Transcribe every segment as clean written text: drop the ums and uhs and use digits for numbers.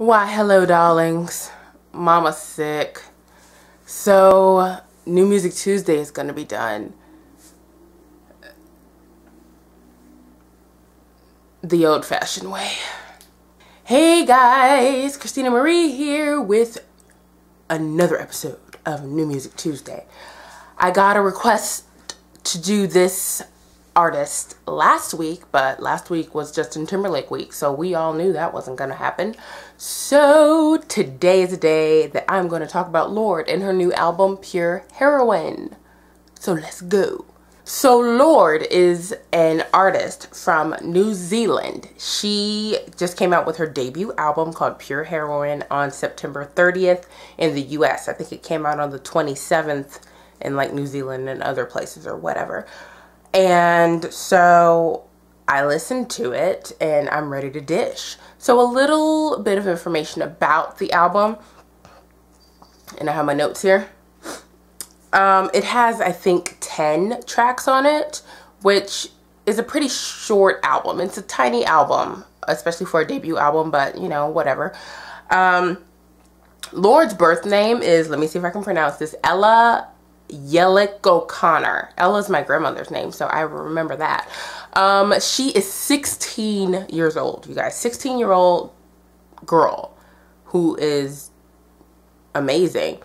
Why, hello, darlings. Mama's sick. So, New Music Tuesday is going to be done the old-fashioned way. Hey, guys. Christina Marie here with another episode of New Music Tuesday. I got a request to do this artist last week, but last week was Justin Timberlake week, so we all knew that wasn't gonna happen. So today is the day that I'm going to talk about Lorde and her new album Pure Heroine. So let's go. So Lorde is an artist from New Zealand. She just came out with her debut album called Pure Heroine on September 30th in the US. I think it came out on the 27th in like New Zealand and other places or whatever. And so I listened to it and I'm ready to dish. So a little bit of information about the album. And I have my notes here. It has, I think, 10 tracks on it, which is a pretty short album. It's a tiny album, especially for a debut album, but you know, whatever. Lorde's birth name is, let me see if I can pronounce this, Ella Yellick O'Connor. Ella's my grandmother's name, so I remember that. She is 16 years old, you guys. 16-year-old girl who is amazing.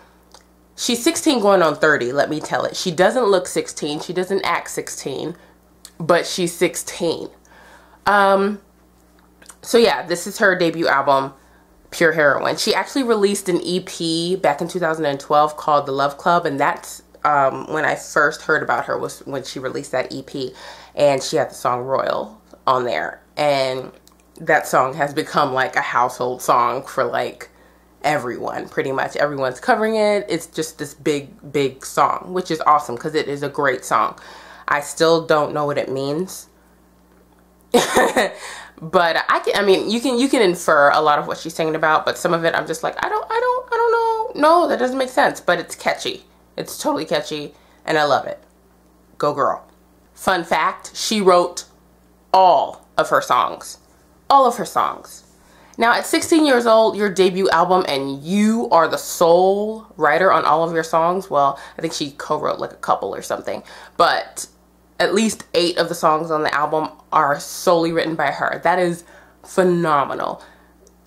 She's 16 going on 30, let me tell it. She doesn't look 16. She doesn't act 16, but she's 16. So yeah, this is her debut album, Pure Heroine. She actually released an EP back in 2012 called The Love Club, and that's when I first heard about her, was when she released that EP, and she had the song Royal on there, and that song has become like a household song for like everyone. Pretty much everyone's covering it. It's just this big song, which is awesome because it is a great song. I still don't know what it means. But I mean, you can infer a lot of what she's singing about, but some of it I'm just like, I don't know. No, that doesn't make sense, but it's catchy. It's totally catchy and I love it. Go girl. Fun fact, she wrote all of her songs. All of her songs. Now at 16 years old, your debut album and you are the sole writer on all of your songs. Well, I think she co-wrote like a couple or something, but at least 8 of the songs on the album are solely written by her. That is phenomenal.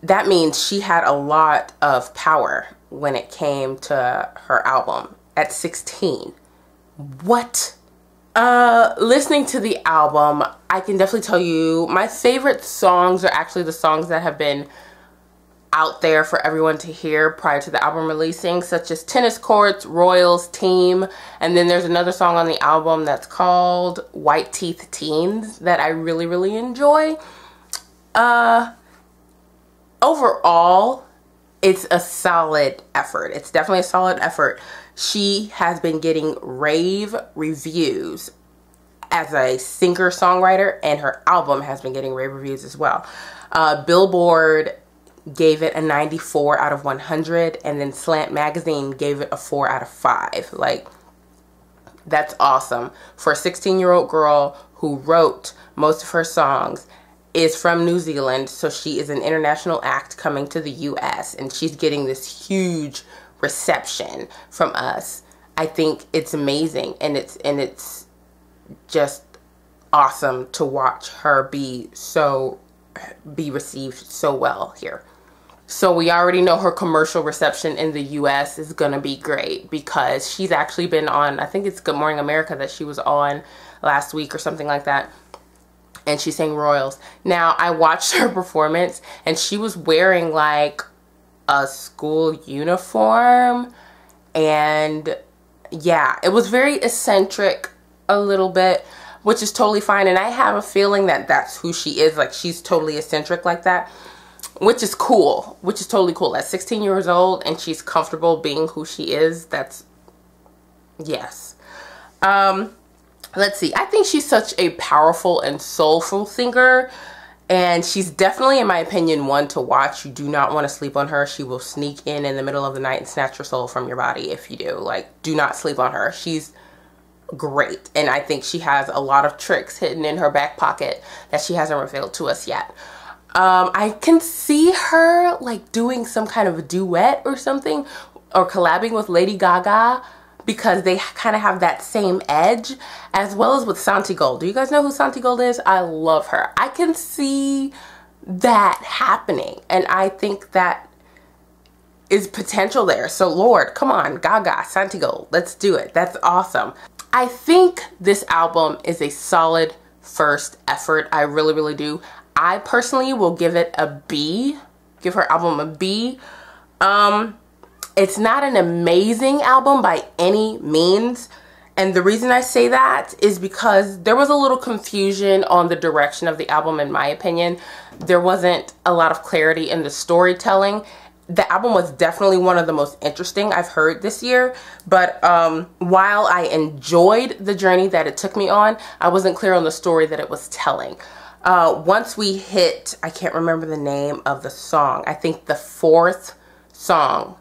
That means she had a lot of power when it came to her album at 16. What? Listening to the album, I can definitely tell you my favorite songs are actually the songs that have been out there for everyone to hear prior to the album releasing, such as Tennis Courts, Royals, Team, and then there's another song on the album that's called White Teeth Teens that I really enjoy. Overall, it's a solid effort. It's definitely a solid effort. She has been getting rave reviews as a singer-songwriter, and her album has been getting rave reviews as well. Billboard gave it a 94 out of 100, and then Slant Magazine gave it a 4 out of 5. Like, that's awesome. For a 16-year-old girl who wrote most of her songs, is from New Zealand, so she is an international act coming to the US, and she's getting this huge reception from us. I think it's amazing, and it's just awesome to watch her be received so well here. So we already know her commercial reception in the US is gonna be great because she's actually been on, I think it's Good Morning America that she was on last week or something like that, and she sang Royals. Now I watched her performance and she was wearing like a school uniform, and yeah, it was very eccentric a little bit, which is totally fine, and I have a feeling that that's who she is. Like, she's totally eccentric like that, which is cool, which is totally cool. At 16 years old and she's comfortable being who she is, that's, yes. Let's see, I think she's such a powerful and soulful singer, and she's definitely, in my opinion, one to watch. You do not want to sleep on her. She will sneak in the middle of the night and snatch your soul from your body if you do. Like, do not sleep on her. She's great, and I think she has a lot of tricks hidden in her back pocket that she hasn't revealed to us yet. I can see her like doing some kind of a duet or something, or collabing with Lady Gaga, because they kind of have that same edge, as well as with Santi Gold. Do you guys know who Santi Gold is? I love her. I can see that happening, and I think that is potential there. So Lorde, come on, Gaga, Santi Gold, let's do it. That's awesome. I think this album is a solid first effort. I really, really do. I personally will give it a B. Give her album a B. It's not an amazing album by any means. And the reason I say that is because there was a little confusion on the direction of the album, in my opinion. There wasn't a lot of clarity in the storytelling. The album was definitely one of the most interesting I've heard this year. But while I enjoyed the journey that it took me on, I wasn't clear on the story that it was telling. Once we hit, I can't remember the name of the song. I think the 4th song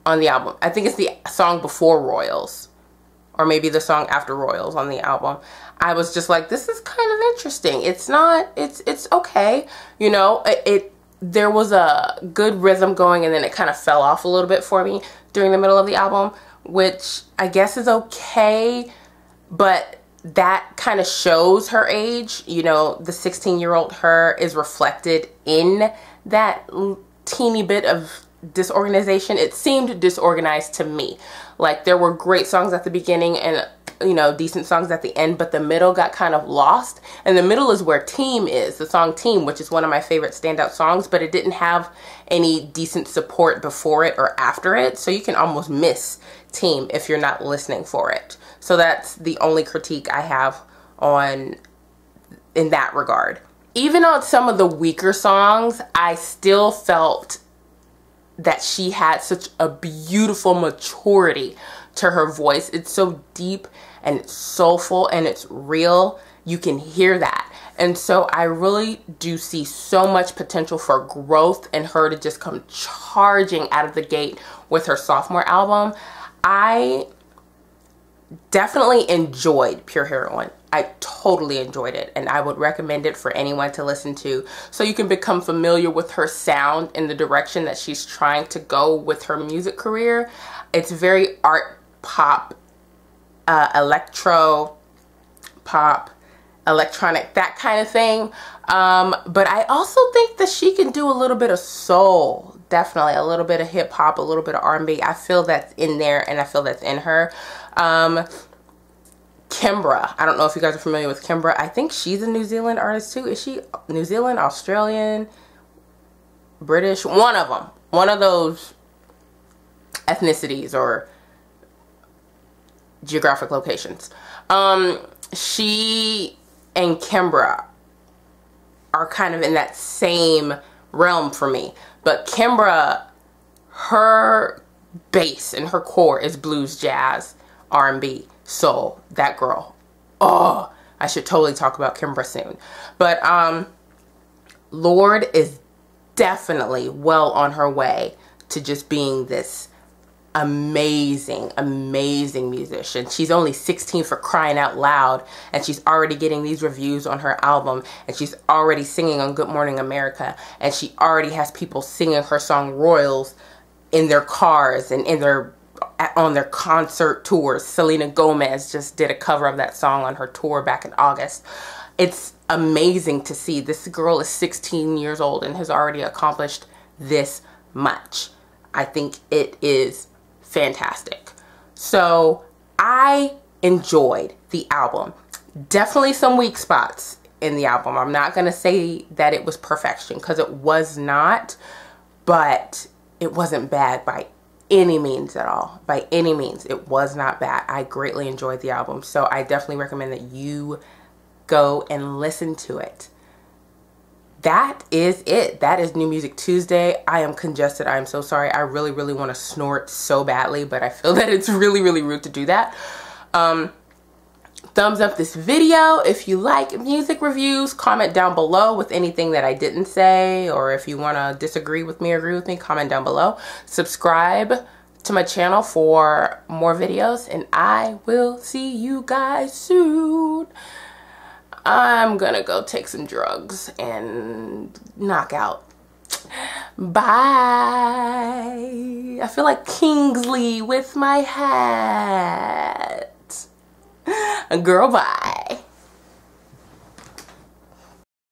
on the album. I think it's the song before Royals, or maybe the song after Royals on the album. I was just like, this is kind of interesting. It's not, it's okay. You know, there was a good rhythm going, and then it kind of fell off a little bit for me during the middle of the album, which I guess is okay, but that kind of shows her age. You know, the 16-year-old her is reflected in that teeny bit of disorganization. It seemed disorganized to me. Like, there were great songs at the beginning and, you know, decent songs at the end, but the middle got kind of lost. And the middle is where Team is, the song Team, which is one of my favorite standout songs, but it didn't have any decent support before it or after it. So you can almost miss Team if you're not listening for it. So that's the only critique I have in that regard. Even on some of the weaker songs, I still felt that she had such a beautiful maturity to her voice. It's so deep and it's soulful and it's real. You can hear that. And so I really do see so much potential for growth in her to just come charging out of the gate with her sophomore album. I definitely enjoyed Pure Heroine. I totally enjoyed it, and I would recommend it for anyone to listen to, so you can become familiar with her sound and the direction that she's trying to go with her music career. It's very art pop, electro pop, electronic, that kind of thing. But I also think that she can do a little bit of soul, definitely a little bit of hip hop, a little bit of R&B. I feel that's in there, and I feel that's in her. Kimbra, I don't know if you guys are familiar with Kimbra. I think she's a New Zealand artist too. Is she New Zealand, Australian, British? One of them. One of those ethnicities or geographic locations. She and Kimbra are kind of in that same realm for me. But Kimbra, her base and her core is blues, jazz, R&B, soul. That girl. Oh, I should totally talk about Kimbra soon. But Lorde is definitely well on her way to just being this amazing, amazing musician. She's only 16 for crying out loud, and she's already getting these reviews on her album, and she's already singing on Good Morning America, and she already has people singing her song Royals in their cars and on their concert tours. Selena Gomez just did a cover of that song on her tour back in August. It's amazing to see. This girl is 16 years old and has already accomplished this much. I think it is fantastic. So I enjoyed the album. Definitely some weak spots in the album. I'm not going to say that it was perfection, because it was not, but it wasn't bad by any means at all. By any means, it was not bad. I greatly enjoyed the album, so I definitely recommend that you go and listen to it. That is it. That is New Music Tuesday. I am congested. I am so sorry. I really, really want to snort so badly, but I feel that it's really, really rude to do that. Thumbs up this video if you like music reviews. Comment down below with anything that I didn't say, or if you want to disagree with me or agree with me, comment down below. Subscribe to my channel for more videos, and I will see you guys soon. I'm gonna go take some drugs and knock out. Bye. I feel like Kingsley with my hat. Girl, bye.